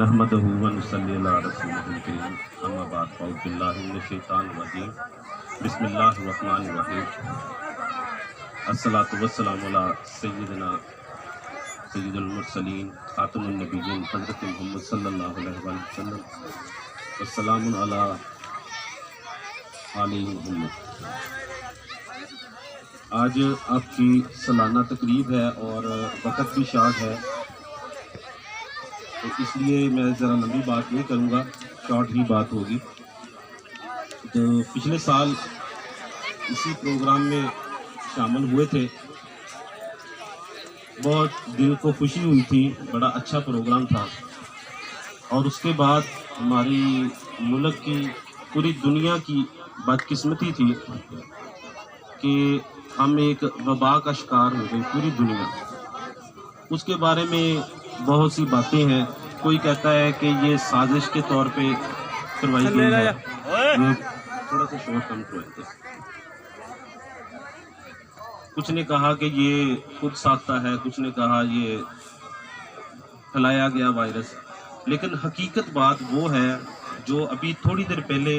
नहमदहु व नुसल्ली अला रसूलिहिल करीम अम्मा बाद फ़अऊज़ु बिल्लाहि मिनश शैतानिर रजीम बिस्मिल्लाहिर रहमानिर रहीम अस्सलातु वस्सलामु अला सय्यिदुल मुरसलीन खातमुन नबिय्यीन हज़रत मुहम्मद सल्लल्लाहु अलैहि वसल्लम वस्सलामुन अला आलि मुहम्मद। आज आपकी सालाना तकरीब है और वक़्त भी शार्ट है, तो इसलिए मैं ज़रा लंबी बात नहीं करूँगा, शॉर्ट ही बात होगी। तो पिछले साल इसी प्रोग्राम में शामिल हुए थे, बहुत दिल को खुशी हुई थी, बड़ा अच्छा प्रोग्राम था। और उसके बाद हमारी मुल्क की पूरी दुनिया की बदकिस्मती थी कि हम एक वबा का शिकार हो गए, पूरी दुनिया। उसके बारे में बहुत सी बातें हैं। कोई कहता है कि ये साजिश के तौर पे करवाई गई है, ये थोड़ा सा शॉर्ट कम करवाते। कुछ ने कहा कि ये खुद साख्ता है, कुछ ने कहा ये फैलाया गया वायरस। लेकिन हकीकत बात वो है जो अभी थोड़ी देर पहले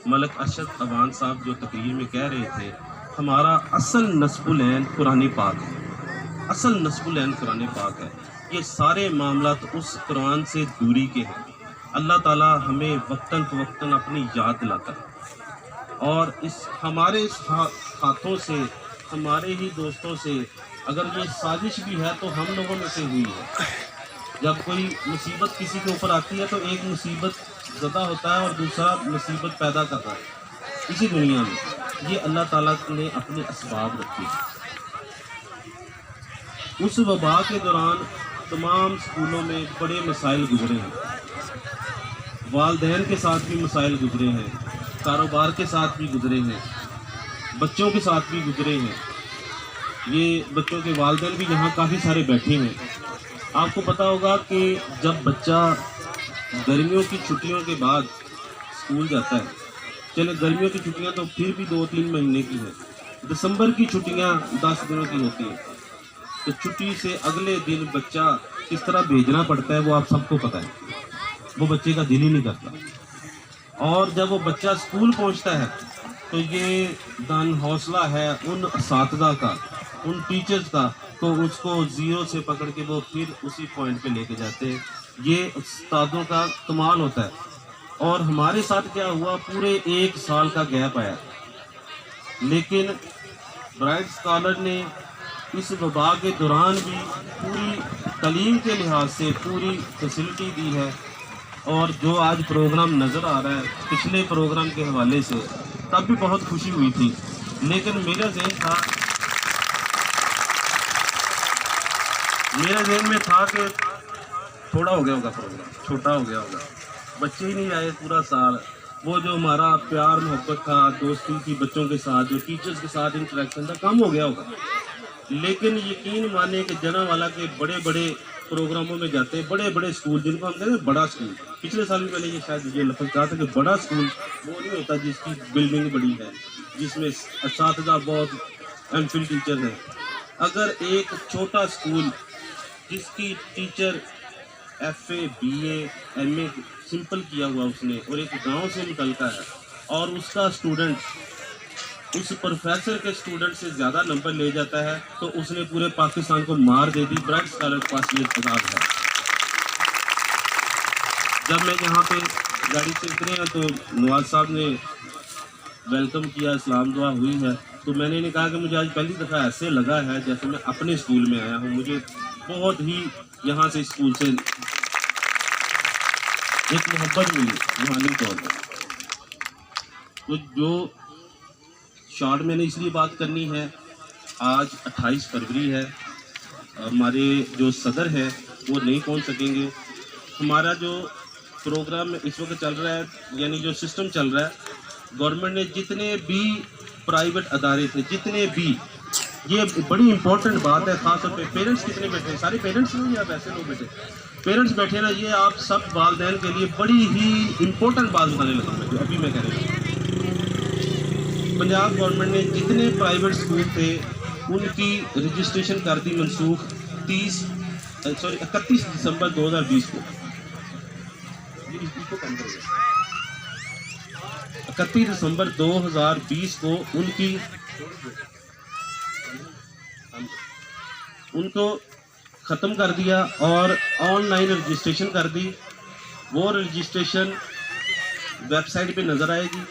मलक अरशद अवान साहब जो तकरीर में कह रहे थे, हमारा असल नस्बुल ऐन कुरान पाक है, असल नस्बुल ऐन कुरान पाक है। ये सारे मामलात उस कुरान से दूरी के हैं। अल्लाह ताला हमें वक्तन फ़वक्तन अपनी याद दिलाता है, और इस हमारे हाथों से, हमारे ही दोस्तों से अगर ये साजिश भी है तो हम लोगों में से हुई है। जब कोई मुसीबत किसी के ऊपर आती है तो एक मुसीबत ज़दा होता है और दूसरा मुसीबत पैदा करता है इसी दुनिया में। ये अल्लाह ताला ने अपने असबाब रखे। उस वबा के दौरान तमाम स्कूलों में बड़े मसाइल गुजरे हैं, वालिदैन के साथ भी मसाइल गुजरे हैं, कारोबार के साथ भी गुजरे हैं, बच्चों के साथ भी गुजरे हैं। ये बच्चों के वालिदैन भी यहाँ काफ़ी सारे बैठे हैं। आपको पता होगा कि जब बच्चा गर्मियों की छुट्टियों के बाद स्कूल जाता है, चले गर्मियों की छुट्टियाँ तो फिर भी 2-3 महीने की है, दिसंबर की छुट्टियाँ 10 दिनों की होती हैं, तो छुट्टी से अगले दिन बच्चा किस तरह भेजना पड़ता है वो आप सबको पता है। वो बच्चे का दिल ही नहीं करता। और जब वो बच्चा स्कूल पहुंचता है तो ये दान हौसला है उन असातिज़ा का, उन टीचर्स का, तो उसको ज़ीरो से पकड़ के वो फिर उसी पॉइंट पे लेके जाते हैं। ये उस्तादों का कमाल होता है। और हमारे साथ क्या हुआ, पूरे 1 साल का गैप आया, लेकिन ब्राइट स्कॉलर ने इस वबा के दौरान भी पूरी तालीम के लिहाज से पूरी फैसिलिटी दी है। और जो आज प्रोग्राम नज़र आ रहा है पिछले प्रोग्राम के हवाले से, तब भी बहुत खुशी हुई थी। लेकिन मेरा जहन में था कि थोड़ा हो गया होगा, प्रोग्राम छोटा हो गया होगा, बच्चे ही नहीं आए पूरा साल। वो जो हमारा प्यार मोहब्बत था, दोस्ती थी बच्चों के साथ, जो टीचर्स के साथ इंटरेक्शन था, कम हो गया होगा। लेकिन यकीन माने कि जनावाला के बड़े बड़े प्रोग्रामों में जाते हैं, बड़े बड़े स्कूल जिनको हम कहते हैं बड़ा स्कूल। पिछले साल भी मैंने ये शायद ये लफ्ज़ कहा था कि बड़ा स्कूल वो नहीं होता जिसकी बिल्डिंग बड़ी है, जिसमें असातिज़ा बहुत एमफिल टीचर हैं। अगर एक छोटा स्कूल जिसकी teacher FA BA MA simple किया हुआ उसने, और एक गांव से निकलता है, और उसका स्टूडेंट उस प्रोफेसर के स्टूडेंट से ज़्यादा नंबर ले जाता है, तो उसने पूरे पाकिस्तान को मार दे दी। ब्राइट स्कॉलर के पास ये किताब है। जब मैं यहाँ पे गाड़ी से उतरे हैं तो नवाज साहब ने वेलकम किया, इस्लाम दुआ हुई है, तो मैंने इन्हें कहा कि मुझे आज पहली दफ़ा ऐसे लगा है जैसे मैं अपने स्कूल में आया हूँ। मुझे बहुत ही यहाँ से स्कूल से एक मोहब्बत मिली रूहानी तौर पर। तो जो शॉर्ट मैंने इसलिए बात करनी है, आज 28 फरवरी है, हमारे जो सदर है वो नहीं पहुंच सकेंगे। हमारा जो प्रोग्राम इस वक्त चल रहा है, यानी जो सिस्टम चल रहा है, गवर्नमेंट ने जितने भी प्राइवेट अदारे थे, जितने भी, ये बड़ी इंपॉर्टेंट बात है, ख़ास तौर पे पेरेंट्स कितने बैठे हैं, सारे पेरेंट्स नहीं या वैसे लोग बैठे, पेरेंट्स बैठे ना, ये आप सब वालिदैन के लिए बड़ी ही इंपॉर्टेंट बात बताने लगा मैं, जो अभी मैं कह रहा हूँ। पंजाब गवर्नमेंट ने जितने प्राइवेट स्कूल थे उनकी रजिस्ट्रेशन कर दी मनसूख 31 दिसंबर 2020 को। 31 दिसंबर 2020 को उनको ख़त्म कर दिया और ऑनलाइन रजिस्ट्रेशन कर दी। वो रजिस्ट्रेशन वेबसाइट पे नज़र आएगी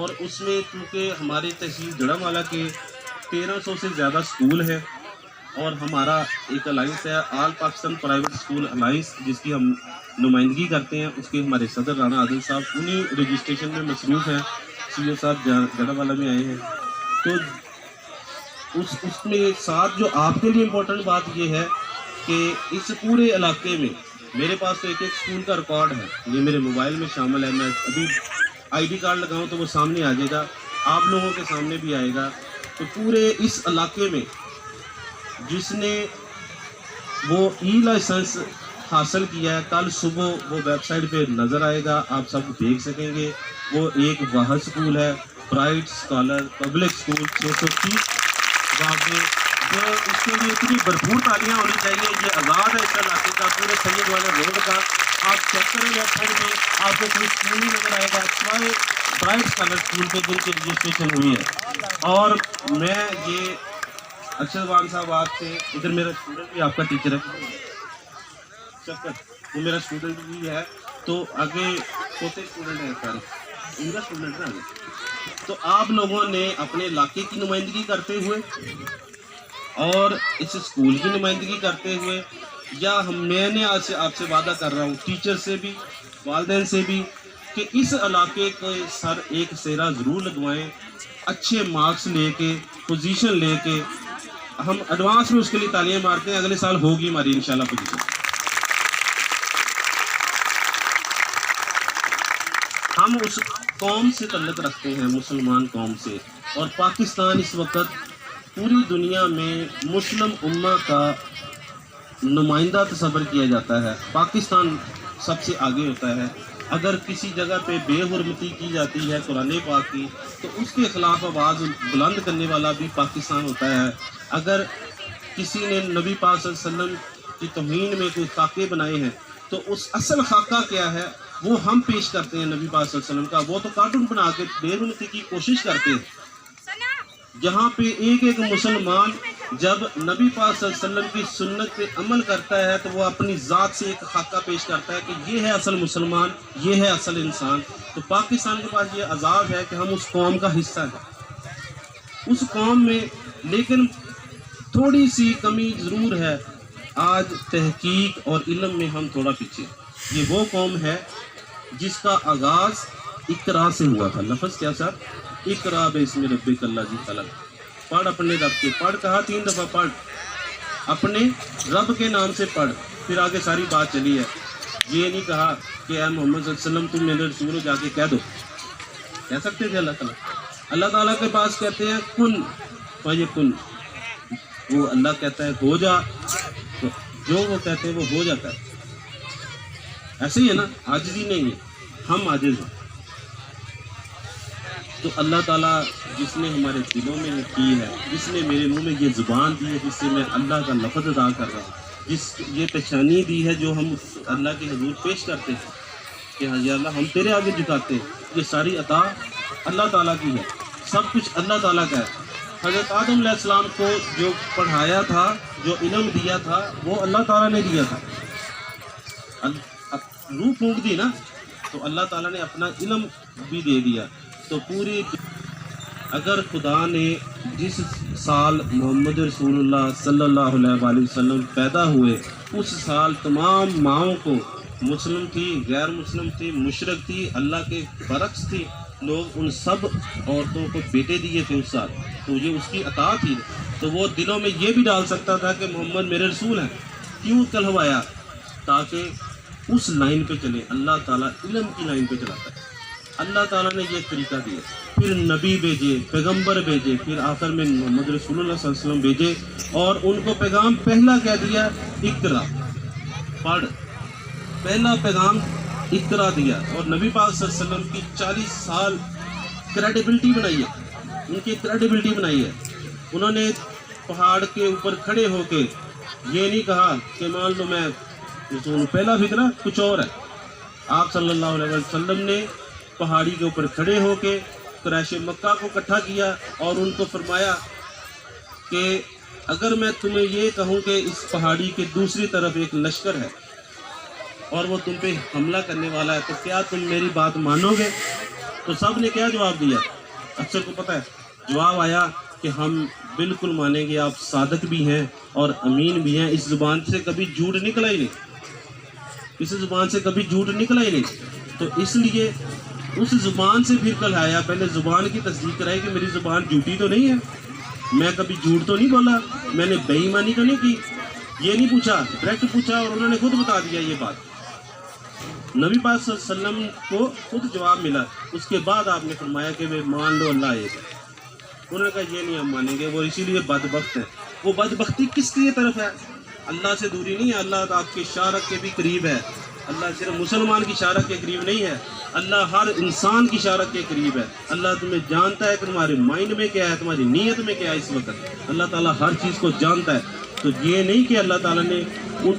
और उसमें क्योंकि हमारे तहसील जड़ावाला के 1300 से ज़्यादा स्कूल हैं और हमारा एक अलाइंस है all Pakistan private school alliance, जिसकी हम नुमाइंदगी करते हैं, उसके हमारे सदर राना आदिल साहब उन्हीं रजिस्ट्रेशन में मसरूफ़ हैं। सीओ साहब जड़ावाला में आए हैं। तो उसमें साथ जो आपके लिए इम्पोर्टेंट बात ये है कि इस पूरे इलाके में मेरे पास तो एक स्कूल का रिकॉर्ड है, ये मेरे मोबाइल में शामिल है। मैं अभी ID कार्ड लगाऊं तो वो सामने आ जाएगा, आप लोगों के सामने भी आएगा। तो पूरे इस इलाके में जिसने वो लाइसेंस हासिल किया है, कल सुबह वो वेबसाइट पे नज़र आएगा, आप सब देख सकेंगे। वो एक वाहद स्कूल है, ब्राइट स्कॉलर पब्लिक स्कूल 630 वाक़े, जो इसके लिए इतनी भरपूर तालियां होनी चाहिए। ये आज़ाद है इस इलाके का, पूरे सैयद वाले रोड का। आप चेक करें वेबसाइट में, आपको कोई स्कूल नहीं नज़र आएगा सिवाय ब्राइट स्कॉलर स्कूल पे जिनकी रजिस्ट्रेशन हुई है। और मैं ये अक्षर वान साहब आपसे, इधर मेरा स्टूडेंट भी आपका टीचर है, चक्कर वो मेरा स्टूडेंट भी है, तो आगे छोटे स्टूडेंट हैं सारे, उनका स्टूडेंट है आगे। तो आप लोगों ने अपने इलाके की नुमाइंदगी करते हुए और इस स्कूल की नुमाइंदगी करते हुए, या मैंने आज से आपसे वादा कर रहा हूँ टीचर से भी, वालिदैन से भी, कि इस इलाके को सर एक सेरा ज़रूर लगवाएं, अच्छे मार्क्स लेके पोजीशन लेके। हम एडवांस में उसके लिए तालियां मारते हैं, अगले साल होगी हमारी इंशाल्लाह पोजीशन। हम उस कौम से तल्लुक़ रखते हैं, मुसलमान कौम से, और पाकिस्तान इस वक्त पूरी दुनिया में मुस्लिम उम्मा का नुमाइंदा तस्वर किया जाता है। पाकिस्तान सबसे आगे होता है। अगर किसी जगह पे बेहुरमती की जाती है कुरान पाक की, तो उसके ख़िलाफ़ आवाज़ बुलंद करने वाला भी पाकिस्तान होता है। अगर किसी ने नबी पाक सल्लल्लाहु अलैहि वसल्लम की तौहीन में कोई खाके बनाए हैं, तो उस असल खाका क्या है वो हम पेश करते हैं नबी पाक सल्लल्लाहु अलैहि वसल्लम का। वो तो कार्टून बना के बेहुरमती की कोशिश करते हैं। जहाँ पे एक मुसलमान जब नबी पाक सल्लल्लाहु अलैहि वसल्लम की सुन्नत पे अमल करता है, तो वो अपनी ज़ात से एक खाका पेश करता है कि ये है असल मुसलमान, ये है असल इंसान। तो पाकिस्तान के पास ये आज़ाद है कि हम उस कौम का हिस्सा हैं, उस कौम में। लेकिन थोड़ी सी कमी ज़रूर है, आज तहकीक और इल्म में हम थोड़ा पीछे। ये वो कौम है जिसका आगाज़ इकरा से हुआ था। लफ्ज़ क्या सर? इकरा बिस्मि रब्बिक अल्लज़ी खलक़। पढ़ अपने रब के, पढ़ कहा 3 दफ़ा, पढ़ अपने रब के नाम से पढ़। फिर आगे सारी बात चली है। ये नहीं कहा कि ऐ मोहम्मद सल्लल्लाहु अलैहि वसल्लम तुम मेरे रसूल हो, जाके कह दो। कह सकते थे अल्लाह ताला? अल्लाह ताला के पास कहते हैं कुन फयकुन, वो अल्लाह कहता है हो जा, तो जो वो कहते हैं वो हो जाता है। ऐसे ही है ना, आजिज़ी नहीं है, हम आजिज़ हैं। तो अल्लाह ताला जिसने हमारे दिलों में की है, जिसने मेरे मुंह में ये ज़ुबान दी है जिससे मैं अल्लाह का लफ्ज़ अदा कर रहा हूँ, जिस ये पेशानी दी है जो हम अल्लाह के हुजूर पेश करते हैं कि हाँ या अल्लाह हम तेरे आगे झुकाते हैं, ये सारी अता अल्लाह ताला की है। सब कुछ अल्लाह ताला का है। हज़रत आदम अलैहिस्सलाम को जो पढ़ाया था, जो इल्म दिया था, वो अल्लाह ताला ने दिया था। रूह फूंक दी ना, तो अल्लाह ताला ने अपना इल्म भी दे दिया। तो पूरी अगर खुदा ने जिस साल मोहम्मद रसूलुल्लाह सल्लल्लाहु अलैहि वसल्लम पैदा हुए, उस साल तमाम माओं को, मुस्लिम थी, गैर मुस्लिम थी, मुशरिक थी, अल्लाह के बरक्स थी, लोग उन सब औरतों को बेटे दिए थे उस साल। तो ये उसकी अता थी। तो वो दिलों में ये भी डाल सकता था कि मोहम्मद मेरे रसूल हैं। क्यों कहलवाया? ताकि उस लाइन पे चले। अल्लाह ताला इल्म की लाइन पे चलाता है। अल्लाह ताला ने ये तरीका दिया, फिर नबी भेजे, पैगंबर भेजे, फिर आखिर में मोहम्मद रसूलुल्लाह सल्लल्लाहु अलैहि वसल्लम भेजे, और उनको पैगाम पहला क्या दिया? इकरा, पढ़। पहला पैगाम इकरा दिया। और नबी पाक सल्लल्लाहु अलैहि वसल्लम की 40 साल क्रेडिबिलिटी बनाई है, उनकी क्रेडिबिलिटी बनाई है। उन्होंने पहाड़ के ऊपर खड़े होके ये नहीं कहा कि मान लो मैं रसूल, पहला फिक्रा कुछ और है, آپ صلی اللہ علیہ وسلم نے پہاڑی کے اوپر کھڑے ہو کے قریش مکہ کو اکٹھا کیا اور ان کو فرمایا کہ اگر میں تمہیں یہ کہوں کہ اس پہاڑی کے دوسری طرف ایک لشکر ہے اور وہ تم پہ حملہ کرنے والا ہے تو کیا تم میری بات مانو گے؟ تو سب نے کیا جواب دیا؟ اکثر کو پتہ ہے جواب آیا کہ ہم بالکل مانیں گے، آپ صادق بھی ہیں اور امین بھی ہیں، اس زبان سے کبھی جھوٹ نکلا ہی نہیں، اس زبان سے کبھی جھوٹ نکلا ہی نہیں۔ تو اس لیے اس زبان سے پھر کل آیا، پہلے زبان کی تصدیق کرائی کہ میری زبان جھوٹی تو نہیں ہے، میں کبھی جھوٹ تو نہیں بولا، میں نے بے ایمانی تو نہیں کی، یہ نہیں پوچھا، ڈائریکٹ پوچھا اور انہوں نے خود بتا دیا یہ بات۔ نبی پاک صلی اللہ علیہ وسلم کو خود جواب ملا، اس کے بعد آپ نے فرمایا کہ وہ مان لو اللہ ایک ہے۔ انہوں نے کہا یہ نہیں ہم مانیں گے، وہ اسی لیے بدبخت ہے۔ وہ بدبختی کس کی طرف ہے؟ اللہ سے دوری نہیں ہے، اللہ آپ کے شارک کے بھی قریب ہے، اللہ صرف مسلمان کی شارک کے قریب نہیں ہے، اللہ ہر انسان کی شارک کے قریب ہے۔ اللہ تمہیں جانتا ہے کہ تمہارے مائنڈ میں کیا ہے، تمہاری نیت میں کیا ہے اس وقت، اللہ تعالیٰ ہر چیز کو جانتا ہے۔ تو یہ نہیں کہ اللہ تعالیٰ نے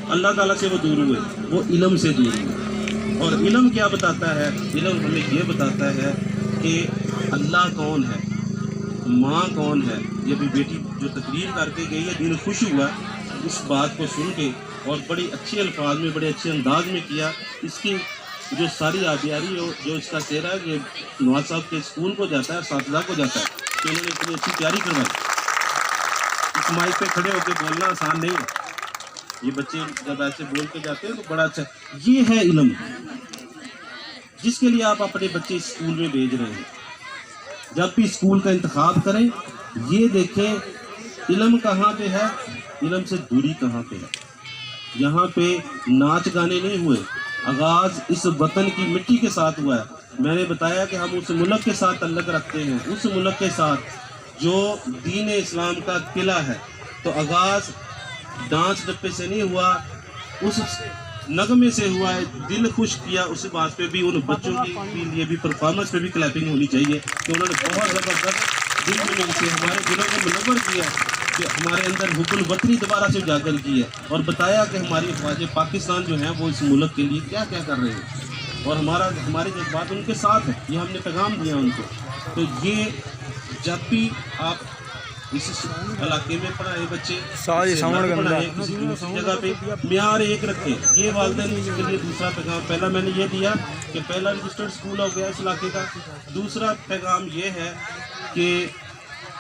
اللہ تعالیٰ سے وہ دور ہوئے، وہ علم سے دور ہوئے۔ اور علم کیا بتاتا ہے؟ علم ہمیں یہ بتاتا ہے کہ اللہ کون ہے، ماں کون ہے۔ یہ ابھی بیٹی جو تقریر کر کے گئی ہے، دل خوش ہوا اس بات کو سن کے اور بڑے اچھے الفاظ میں، بڑے اچھے انداز میں کیا۔ اس کی جو ساری آبیاری جو اس کا چہرہ ہے، یہ نواز صاحب کے اسکول کو جاتا ہے، اساتذہ کو جاتا ہے کہ انہوں نے اتنی اچھی تیاری کروائی۔ اس مائک پہ کھڑے ہو کے بولنا آسان نہیں ہے، یہ بچے جب ایسے بول کے جاتے ہیں تو بڑا اچھا۔ یہ ہے علم جس کے لیے آپ اپنے بچے اسکول میں بھیج رہے ہیں۔ جب بھی اسکول کا انتخاب کریں، یہ دیکھیں علم کہاں پہ ہے، علم سے دوری کہاں پہ ہے۔ یہاں پہ ناچ گانے نہیں ہوئے، آغاز اس وطن کی مٹی کے ساتھ ہوا ہے۔ میں نے بتایا کہ ہم اس ملک کے ساتھ تعلق رکھتے ہیں، اس ملک کے ساتھ جو دین اسلام کا قلعہ ہے۔ تو آغاز ڈانس ڈپے سے نہیں ہوا، اس نغمے سے ہوا ہے، دل خوش کیا۔ اس بات پہ بھی ان بچوں کے لیے بھی پرفارمنس پہ بھی کلیپنگ ہونی چاہیے کہ انہوں نے بہت زبردست دل میں سے ہمارے دلوں کو منور کیا، کہ ہمارے اندر حب الوطنی دوبارہ سے اجاگر کی ہے اور بتایا کہ ہماری افواج پاکستان جو ہیں وہ اس ملک کے لیے کیا کیا کر رہے ہیں اور ہمارے جذبات ان کے ساتھ ہیں۔ یہ ہم نے پیغام دیا ان کو۔ تو یہ جب بھی آپ اس علاقے میں پڑھائیں بچے، پڑھائیں کسی دوسری جگہ پہ، معیار ایک رکھیں۔ یہ والدین کے لیے دوسرا پیغام، پہلا میں نے یہ دیا کہ پہلا رجسٹرڈ اسکول ہو گیا اس علاقے کا۔ دوسرا پیغام یہ ہے کہ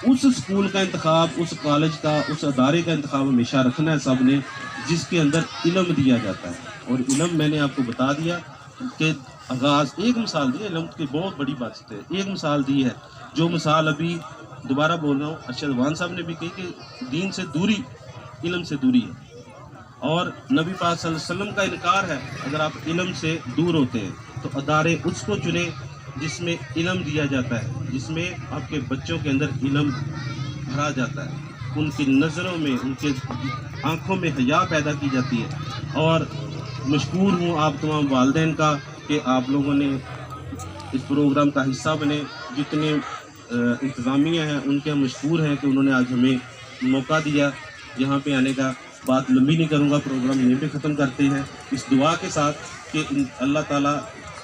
اس اسکول کا انتخاب، اس کالج کا، اس ادارے کا انتخاب ہمیشہ رکھنا ہے سب نے جس کے اندر علم دیا جاتا ہے۔ اور علم میں نے آپ کو بتا دیا کہ آغاز، ایک مثال دی، علم کی بہت بڑی بات ہے، ایک مثال دی ہے، جو مثال ابھی دوبارہ بول رہا ہوں، ارشد وان صاحب نے بھی کہی کہ دین سے دوری علم سے دوری ہے، اور نبی پاک صلی اللہ علیہ وسلم کا انکار ہے اگر آپ علم سے دور ہوتے ہیں۔ تو ادارے اس کو چنیں جس میں علم دیا جاتا ہے، جس میں آپ کے بچوں کے اندر علم بھرا جاتا ہے، ان کی نظروں میں، ان کے آنکھوں میں حیا پیدا کی جاتی ہے۔ اور مشکور ہوں آپ تمام والدین کا کہ آپ لوگوں نے اس پروگرام کا حصہ بنے، جتنے انتظامیہ ہیں ان کے ہم مشکور ہیں کہ انہوں نے آج ہمیں موقع دیا یہاں پہ آنے کا۔ بات لمبی نہیں کروں گا، پروگرام یہیں پہ ختم کرتے ہیں اس دعا کے ساتھ کہ اللہ تعالیٰ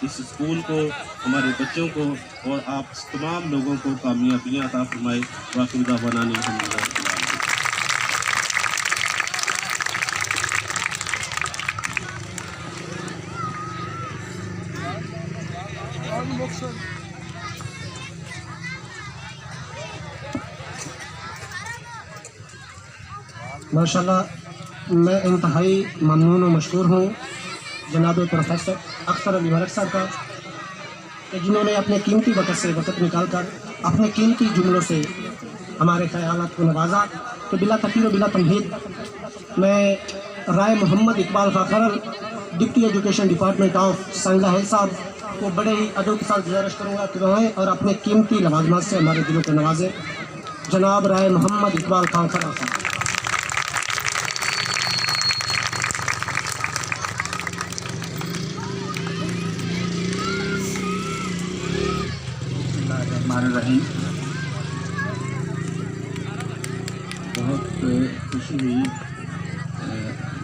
اس اسکول کو، ہمارے بچوں کو اور آپ تمام لوگوں کو کامیابیاں عطا فرمائے۔ واقعی دعوانا الحمد للہ۔ ماشاءاللہ میں انتہائی ممنون و مشکور ہوں جناب پروفیسر اختر علی ملک صاحب کا کہ جنہوں نے اپنے قیمتی وقت سے وقت نکال کر اپنے قیمتی جملوں سے ہمارے خیالات کو نوازا۔ تو بلا تقریر و بلا تمہید میں رائے محمد اقبال خاخرل، deputy education department of Sangla Hill صاحب کو بڑے ہی ادب کے ساتھ گزارش کروں گا کہ وہ آئیں اور اپنے قیمتی لوازمات سے ہمارے دلوں کو نوازیں۔ جناب رائے محمد اقبال خاخرل صاحب۔ الرحیم، بہت خوشی ہوئی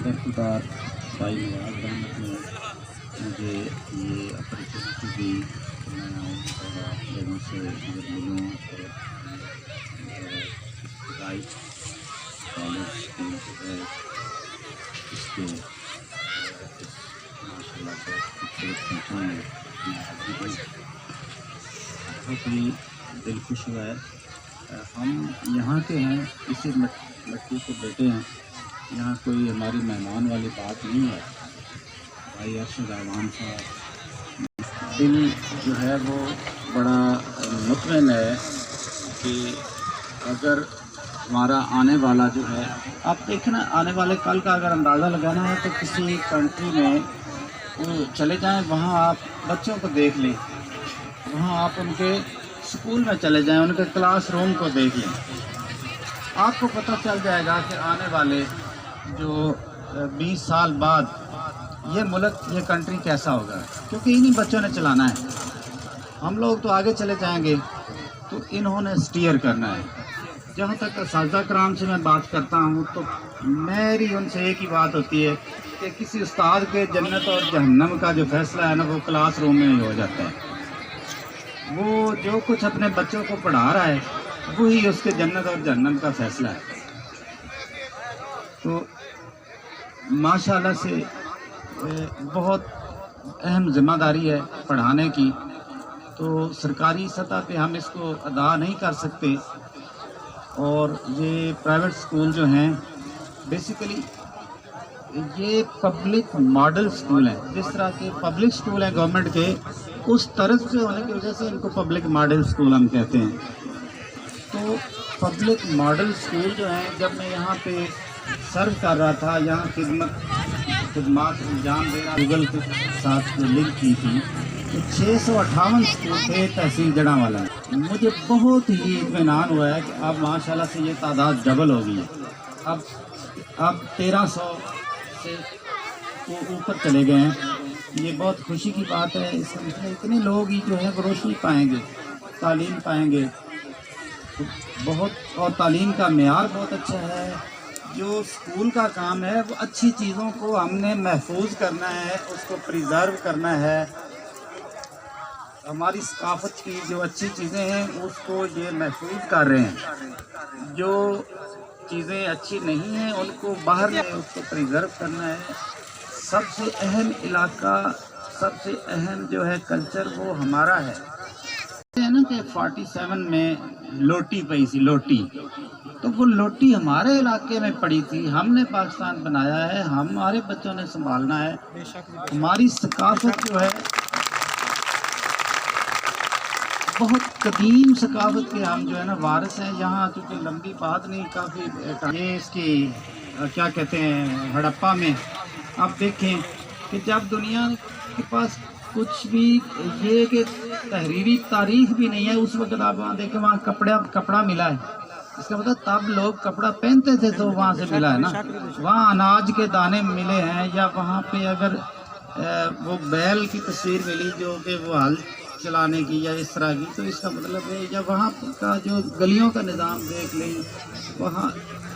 برخدار بھائی نواز رحمت نے مجھے یہ اپرچونیٹی دی کہ میں آؤں اور آپ لوگوں سے ادھر ملوں اور ابتدائی کالج اسکول جو ہے اس کے ماشاء اللہ بہت خوبصورت فنکشن میں بہت ہی دل خوش ہوا ہے. ہم یہاں کے ہیں، اسی مٹی کے بیٹے ہیں. یہاں کوئی ہماری مہمان والی بات نہیں ہے. بھائی ارشد اعوان صاحب دل جو ہے وہ بڑا مطمئن ہے کہ اگر ہمارا آنے والا جو ہے، آپ دیکھیں نا، آنے والے کل کا اگر اندازہ لگانا ہے تو کسی کنٹری میں وہ چلے جائیں، وہاں آپ بچوں کو دیکھ لیں، وہاں آپ ان کے اسکول میں چلے جائیں، ان کے کلاس روم کو دیکھ لیں، آپ کو پتہ چل جائے گا کہ آنے والے جو 20 سال بعد یہ ملک، یہ کنٹری کیسا ہوگا، کیونکہ انہی بچوں نے چلانا ہے. ہم لوگ تو آگے چلے جائیں گے، تو انہوں نے اسٹیئر کرنا ہے. جہاں تک اساتذہ کرام سے میں بات کرتا ہوں تو میری ان سے ایک ہی بات ہوتی ہے کہ کسی استاد کے جنت اور جہنم کا جو فیصلہ ہے نا، وہ کلاس روم میں ہی ہو جاتا ہے. وہ جو کچھ اپنے بچوں کو پڑھا رہا ہے وہی اس کے جنت اور جہنم کا فیصلہ ہے. تو ماشاءاللہ سے بہت اہم ذمہ داری ہے پڑھانے کی. تو سرکاری سطح پہ ہم اس کو ادا نہیں کر سکتے، اور یہ پرائیویٹ اسکول جو ہیں بیسیکلی یہ پبلک ماڈل اسکول ہیں. جس طرح کے پبلک اسکول ہیں گورنمنٹ کے، اس طرز سے ہونے کی وجہ سے ان کو پبلک ماڈل اسکول ہم کہتے ہیں. تو پبلک ماڈل اسکول جو ہیں، جب میں یہاں پہ سرو کر رہا تھا، یہاں خدمات انجام دے رہا، گوگل کے ساتھ لنک کی تھی، تو 658 اسکول تھے تحصیل جڑاوالا میں. مجھے بہت ہی اطمینان ہوا ہے کہ اب ماشاءاللہ سے یہ تعداد ڈبل ہو گئی ہے. اب 1300 سے اوپر چلے گئے ہیں. یہ بہت خوشی کی بات ہے. اس میں اتنے لوگ ہی جو ہے وہ روشنی پائیں گے، تعلیم پائیں گے بہت، اور تعلیم کا معیار بہت اچھا ہے. جو اسکول کا کام ہے وہ اچھی چیزوں کو ہم نے محفوظ کرنا ہے، اس کو پریزرو کرنا ہے. ہماری ثقافت کی جو اچھی چیزیں ہیں اس کو یہ محفوظ کر رہے ہیں. جو چیزیں اچھی نہیں ہیں ان کو باہر میں اس کو پریزرو کرنا ہے. سب سے اہم علاقہ، سب سے اہم جو ہے کلچر وہ ہمارا ہے نا کہ 47 میں لوٹی پئی سی، لوٹی، تو وہ لوٹی ہمارے علاقے میں پڑی تھی. ہم نے پاکستان بنایا ہے، ہمارے بچوں نے سنبھالنا ہے. ہماری ثقافت جو ہے بہت قدیم ثقافت کے ہم جو ہے نا وارث ہیں. یہاں چونکہ لمبی بات نہیں، کافی یہ اس کی کیا کہتے ہیں، ہڑپا میں آپ دیکھیں کہ جب دنیا کے پاس کچھ بھی یہ کہ تحریری تاریخ بھی نہیں ہے، اس وقت آپ وہاں دیکھیں وہاں کپڑا ملا ہے. اس کا مطلب تب لوگ کپڑا پہنتے تھے تو وہاں سے ملا ہے نا. وہاں اناج کے دانے ملے ہیں، یا وہاں پہ اگر وہ بیل کی تصویر ملی جو کہ وہ ہل چلانے کی یا اس طرح کی، تو اس کا مطلب ہے یا وہاں کا جو گلیوں کا نظام دیکھ لیں وہاں.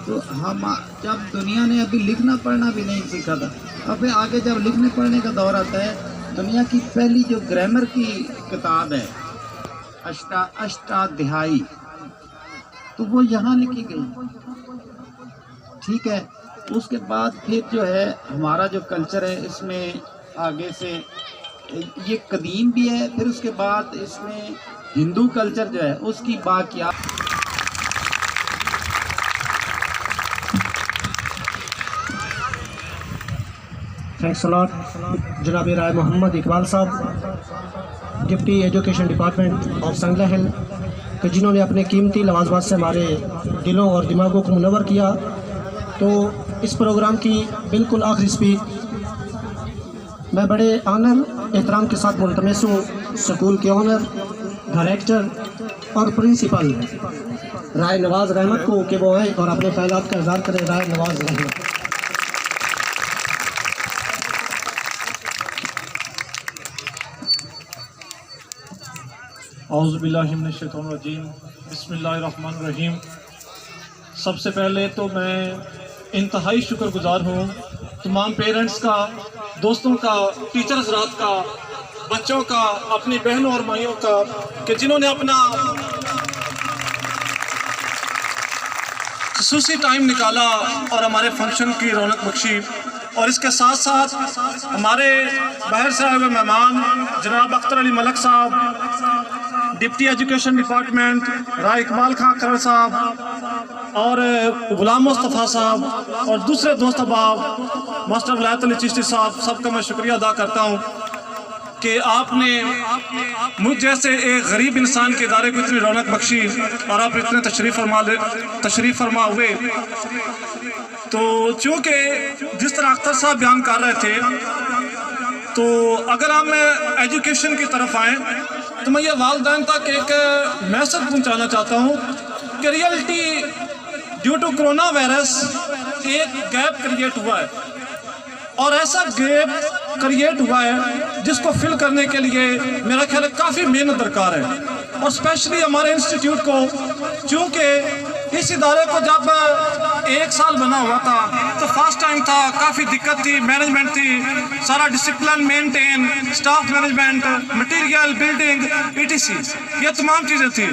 تو ہم جب دنیا نے ابھی لکھنا پڑھنا بھی نہیں سیکھا تھا، اب آگے جب لکھنے پڑھنے کا دور آتا ہے، دنیا کی پہلی جو گرامر کی کتاب ہے اشٹادھیائی، تو وہ یہاں لکھی گئی. ٹھیک ہے. اس کے بعد پھر جو ہے ہمارا جو کلچر ہے اس میں آگے سے یہ قدیم بھی ہے، پھر اس کے بعد اس میں ہندو کلچر جو ہے اس کی باقیات. تھینکس الاٹ جناب رائے محمد اقبال صاحب، ڈپٹی ایجوکیشن ڈپارٹمنٹ آف سنگلا ہل، کہ جنہوں نے اپنے قیمتی لوازمات سے ہمارے دلوں اور دماغوں کو منور کیا. تو اس پروگرام کی بالکل آخری اسپیچ میں بڑے آنر احترام کے ساتھ ملتمس ہوں اسکول کے آنر، ڈائریکٹر اور پرنسپل رائے نواز رحمت کو کہ وہ آئے اور اپنے خیالات کا اظہار کریں. رائے نواز رحمت. اعوذ باللہ من الشیطان الرجیم، بسم اللہ الرحمن الرحیم. سب سے پہلے تو میں انتہائی شکر گزار ہوں तमाम पेरेंट्स का, दोस्तों का, टीचर हज़रात का, बच्चों का, अपनी बहनों और भाइयों का कि जिन्होंने अपना खसूसी टाइम निकाला और हमारे फंक्शन की रौनक बख्शी। और इसके साथ साथ हमारे बाहर से आए हुए मेहमान जनाब अख्तर अली मलक साहब, डिप्टी एजुकेशन डिपार्टमेंट, राय इकबाल खां खरड़ साहब और गुलाम मुस्तफ़ा साहब और दूसरे दोस्त अहबाब, मास्टर वलायत अली चिश्ती साहब, सबका मैं शुक्रिया अदा करता हूँ कि आपने मुझ जैसे एक गरीब इंसान के इदारे को इतनी रौनक बख्शी और आप इतने तशरीफ़ फरमा हुए। तो चूँकि जिस तरह अख्तर साहब बयान कर रहे थे, तो अगर हम एजुकेशन की तरफ आएँ तो मैं ये वालिदैन तक एक मैसेज पहुंचाना चाहता हूँ कि reality due to corona virus एक गैप क्रिएट हुआ है और ऐसा गैप क्रिएट हुआ है जिसको फिल करने के लिए मेरा ख्याल है काफ़ी मेहनत दरकार है। और स्पेशली हमारे इंस्टीट्यूट को, चूँकि इस इदारे को जब 1 साल बना हुआ था तो फर्स्ट टाइम था, काफ़ी दिक्कत थी, मैनेजमेंट थी, सारा discipline maintain, staff management, material, building, ETC, ये तमाम चीज़ें थी।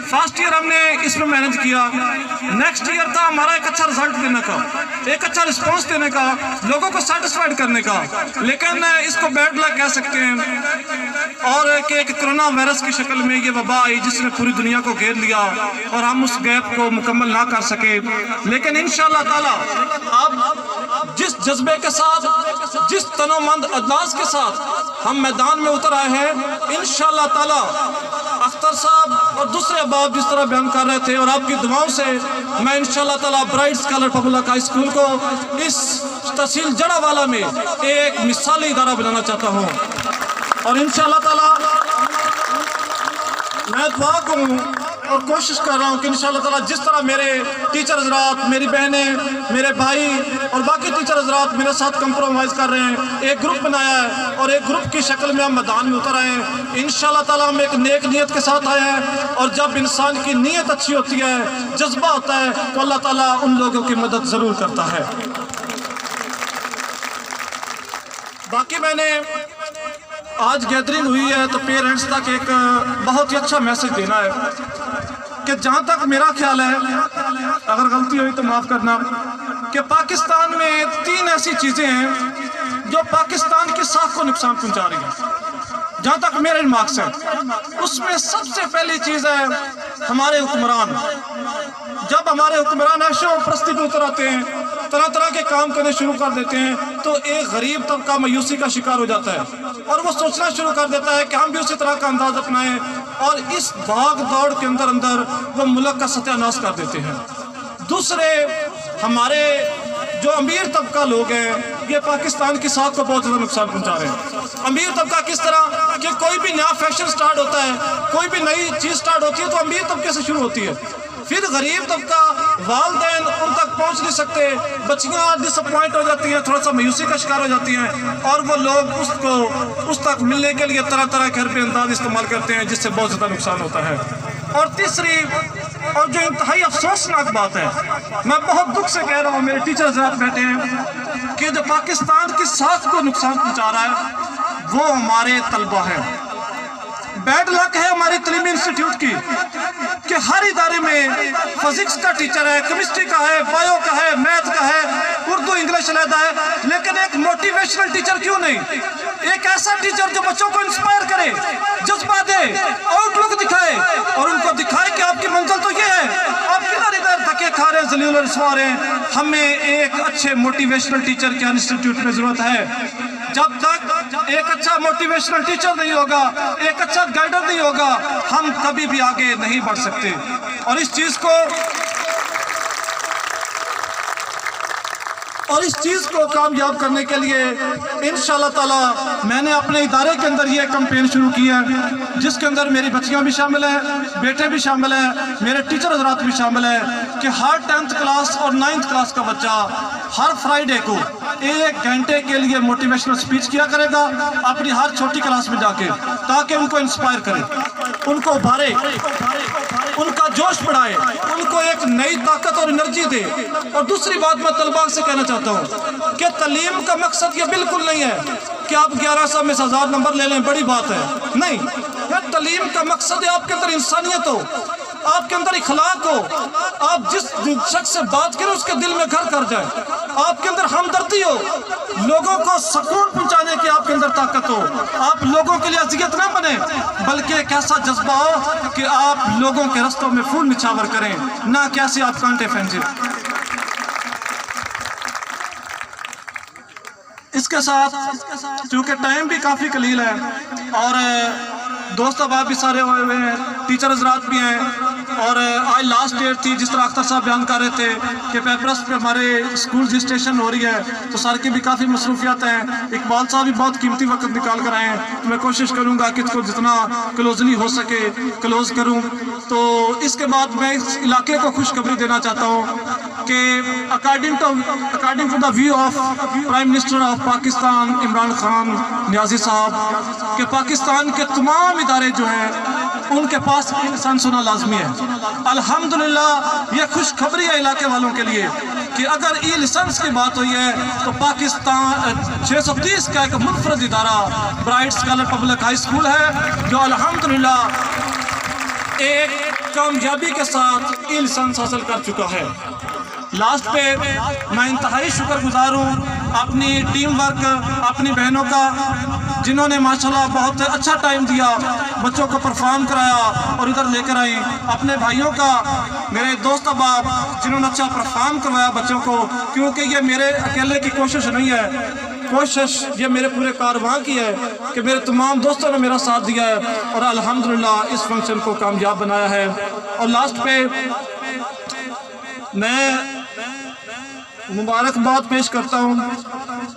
फर्स्ट ईयर हमने इसमें मैनेज किया। नेक्स्ट ईयर था हमारा एक अच्छा रिजल्ट देने का, एक अच्छा रिस्पॉन्स देने का, लोगों को सेटिस्फाइड करने का, लेकिन इसको बैड लक कह सकते हैं। और कि एक कोरोना वायरस की शक्ल में ये वबा आई जिसने पूरी दुनिया को घेर लिया और हम उस गैप को मुकम्मल ना कर सके। लेकिन इंशाअल्लाह ताला अब जिस जज्बे के साथ, जिस तनोमंद अंदाज के साथ हम मैदान में उतर आए हैं, इंशाअल्लाह ताला अख्तर साहब और दूसरे अहबाब जिस तरह बयान कर रहे थे और आपकी दुआओं से मैं इंशाअल्लाह ताला bright scholar public high school को इस तहसील जड़ावाला में एक मिसाली इदारा बनाना चाहता हूँ। और इंशाअल्लाह ताला मैं दुआ करूँ और कोशिश कर रहा हूँ कि इंशाअल्लाह ताला जिस तरह मेरे टीचर हज़रात, मेरी बहनें, मेरे भाई और बाकी टीचर हज़रात मेरे साथ कंप्रोमाइज़ कर रहे हैं, एक ग्रुप बनाया है और एक ग्रुप की शक्ल में हम मैदान में उतर आए हैं। इंशाअल्लाह ताला हम एक नेक नीयत के साथ आए हैं और जब इंसान की नीयत अच्छी होती है, जज्बा होता है, तो अल्लाह ताला उन लोगों की मदद ज़रूर करता है। बाकी मैंने आज गैदरिंग हुई है तो पेरेंट्स तक एक बहुत ही अच्छा मैसेज देना है कि जहाँ तक मेरा ख्याल है, अगर गलती हुई तो माफ़ करना, कि पाकिस्तान में 3 ऐसी चीज़ें हैं जो पाकिस्तान की साख को नुकसान पहुँचा रही हैं, जहाँ तक मेरे रिमार्क्स हैं। उसमें सबसे पहली चीज़ है हमारे हुक्मरान। जब हमारे हुक्मरान ऐशो परस्ती पे उतर आते हैं, तरह तरह के काम करने शुरू कर देते हैं, तो एक गरीब तबका मायूसी का शिकार हो जाता है और वो सोचना शुरू कर देता है कि हम भी उसी तरह का अंदाज अपनाएं और इस भाग दौड़ के अंदर अंदर वो मुल्क का सत्यानाश कर देते हैं। दूसरे हमारे जो अमीर तबका लोग हैं, ये पाकिस्तान की साख को बहुत ज़्यादा नुकसान पहुंचा रहे हैं। अमीर तबका किस तरह कि कोई भी नया फैशन स्टार्ट होता है, कोई भी नई चीज़ स्टार्ट होती है तो अमीर तबके से शुरू होती है, फिर गरीब तबका, वालिदैन उन तक पहुंच नहीं सकते, बच्चियां डिसअपॉइंट हो जाती हैं, थोड़ा सा मायूसी का शिकार हो जाती हैं और वो लोग उसको उस तक मिलने के लिए तरह तरह के हरबे अंदाज इस्तेमाल करते हैं, जिससे बहुत ज़्यादा नुकसान होता है। और तीसरी और जो इंतहाई अफसोसनाक बात है, मैं बहुत दुख से कह रहा हूँ, मेरे टीचर हज़रात बैठे हैं, कि जो पाकिस्तान की साख को नुकसान पहुँचा रहा है वो हमारे तलबा है। बैड लक है हमारी तलीमी इंस्टीट्यूट की कि हर इदारे में फिजिक्स का टीचर है, केमिस्ट्री का है, बायो का है, मैथ का है, उर्दू इंग्लिश अलहदा है, लेकिन एक मोटिवेशनल टीचर क्यों नहीं? एक ऐसा टीचर जो बच्चों को इंस्पायर करे, जज्बा दे, आउटलुक दिखाए और उनको दिखाए कि आपकी मंजिल तो ये है, आप किधर इधर धक्के खा रहे हैं, जलील और रुसवा रहे हैं। हमें एक अच्छे मोटिवेशनल टीचर की इंस्टीट्यूट में ज़रूरत है। जब तक एक अच्छा मोटिवेशनल टीचर नहीं होगा, एक अच्छा गाइडर नहीं होगा, हम कभी भी आगे नहीं बढ़ सकते। और इस चीज़ को कामयाब करने के लिए इंशाअल्लाह ताला मैंने अपने इदारे के अंदर ये कैंपेन शुरू किया है, जिसके अंदर मेरी बच्चियां भी शामिल हैं, बेटे भी शामिल हैं, मेरे टीचर हज़रात भी शामिल हैं, कि हर 10th क्लास और 9th क्लास का बच्चा हर फ्राइडे को 1 घंटे के लिए मोटिवेशनल स्पीच किया करेगा अपनी हर छोटी क्लास में जाके, ताकि उनको इंस्पायर करे, उनको उभारे। उनका जोश बढ़ाए, उनको एक नई ताकत और एनर्जी दे। और दूसरी बात मैं तलबा से कहना चाहता हूँ कि तालीम का मकसद ये बिल्कुल नहीं है कि आप 1100 में 1000 नंबर ले लें, बड़ी बात है, नहीं। यह तालीम का मकसद है आपके अंदर इंसानियत हो, आपके अंदर इखलाक हो, आप जिस शख्स से बात करें उसके दिल में घर कर जाए, आपके अंदर हमदर्दी हो, लोगों को सुकून पहुंचाने की आपके अंदर ताकत हो, आप लोगों के लिए अजियत ना बने, बल्कि एक ऐसा जज्बा हो कि आप लोगों के रस्तों में फूल निछावर करें, ना कैसे आप कांटे फेंचे। इसके साथ चूँकि टाइम भी काफ़ी कलील है और दोस्त अहबाब भी सारे हुए हुए हैं, टीचर हजरात भी हैं, और आज लास्ट डेट थी, जिस तरह अख्तर साहब बयान कर रहे थे कि पेपर्स पे हमारे स्कूल रजिस्ट्रेशन हो रही है, तो सर की भी काफ़ी मसरूफियात हैं। इकबाल साहब भी बहुत कीमती वक्त निकाल कर आए हैं, तो मैं कोशिश करूँगा कि इसको जितना क्लोजली हो सके क्लोज करूँ। तो इसके बाद मैं इस इलाके को खुशखबरी देना चाहता हूँ कि according to the view of prime minister of Pakistan Imran Khan Niazi sahab कि पाकिस्तान के तमाम इदारे जो हैं उनके पास लाइसेंस होना लाजमी है। अल्हम्दुलिल्लाह ये खुशखबरी है इलाके वालों के लिए कि अगर ई लाइसेंस की बात हुई है तो पाकिस्तान 630 का एक मुनफरद इदारा bright scholar public high school है जो अल्हम्दुलिल्लाह एक कामयाबी के साथ ई लाइसेंस हासिल कर चुका है। लास्ट पे मैं इंतहाई शुक्रगुजार हूँ अपनी टीम वर्क, अपनी बहनों का, जिन्होंने माशाल्लाह बहुत अच्छा टाइम दिया, बच्चों को परफॉर्म कराया और इधर लेकर आई, अपने भाइयों का, मेरे दोस्त अहबाब जिन्होंने अच्छा परफॉर्म करवाया बच्चों को, क्योंकि ये मेरे अकेले की कोशिश नहीं है, कोशिश ये मेरे पूरे कारवां की है कि मेरे तमाम दोस्तों ने मेरा साथ दिया है और अल्हम्दुलिल्लाह इस फंक्शन को कामयाब बनाया है। और लास्ट पे मैं मुबारकबाद पेश करता हूँ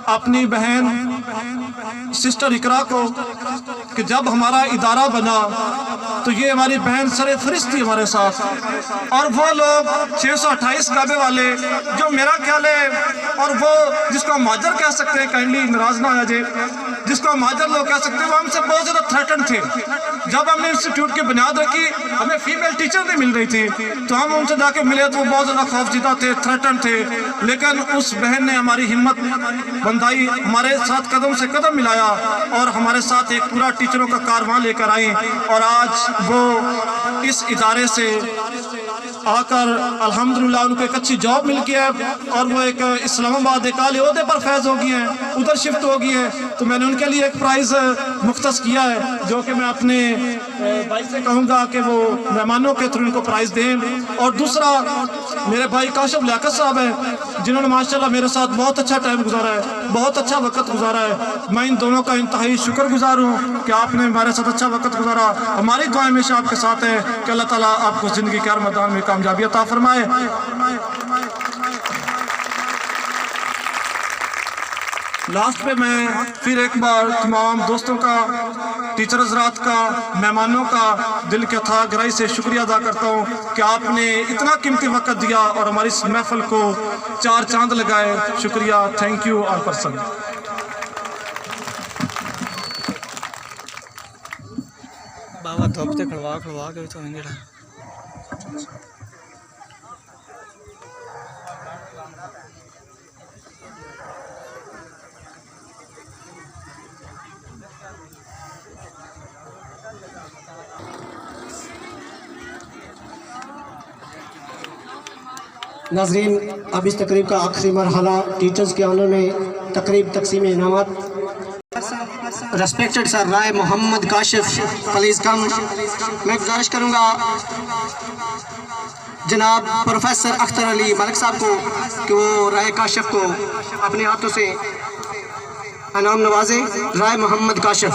अपनी बहन सिस्टर इकरा को कि जब हमारा इदारा बना तो ये हमारी बहन सरे फरिश्त थी हमारे साथ, और वो लोग 628 काबे वाले जो मेरा ख्याल है, और वो जिसको हम माजर कह सकते हैं, काइंडली नाराज ना आ जाए, जिसको माजर लोग कह सकते हैं, वो हमसे बहुत ज़्यादा थ्रेटन थे। जब हमने इंस्टीट्यूट की बुनियाद रखी, हमें फीमेल टीचर नहीं मिल रही थी, तो हम उनसे जाके मिले तो वो बहुत ज़्यादा खौफजदा थे, थ्रेटन थे, लेकिन उस बहन ने हमारी हिम्मत बंधाई, हमारे साथ कदम से कदम मिलाया और हमारे साथ एक पूरा टीचरों का कारवां लेकर आई, और आज वो इस इदारे से आकर अल्हम्दुलिल्लाह उनको एक अच्छी जॉब मिल गया है और वो एक इस्लामाबाद एक आले ओहदे पर फैज़ हो गई हैं, उधर शिफ्ट हो गई है। तो मैंने उनके लिए एक प्राइज़ मुख्तस किया है जो कि मैं अपने भाई से कहूँगा कि वो मेहमानों के थ्रू उनको प्राइज़ दें। और दूसरा मेरे भाई काशिफ लियाकत साहब हैं जिन्होंने माशाल्लाह मेरे साथ बहुत अच्छा टाइम गुजारा है, बहुत अच्छा वक्त गुजारा है। मैं इन दोनों का इंतहाई शुक्रगुजार हूँ कि आपने हमारे साथ अच्छा वक्त गुजारा। हमारी दुआ हमेशा आपके साथ है कि अल्लाह ताला आपको ज़िंदगी के हर मैदान में कामयाबी अता फरमाए। लास्ट पे मैं फिर एक बार तमाम दोस्तों का, टीचर हज़रात का, मेहमानों का दिल के अथाह गहराई से शुक्रिया अदा करता हूँ कि आपने इतना कीमती वक्त दिया और हमारी इस महफिल को चार चांद लगाए। शुक्रिया, थैंक यू ऑल पर्सन। बाबा धूप से खड़वा के तो नहीं रहा। नाजरीन, अब इस तकरीब का आखिरी मरहला टीचर्स के ऑनर में तकरीब तकसीम इनामात। Respected sir Rai Mohammad Kashif please come. मैं गुजारिश करूँगा जनाब प्रोफेसर अख्तर अली मलिक साहब को कि वो राय काशिफ को अपने हाथों से इनाम नवाजे। राय मोहम्मद काशिफ।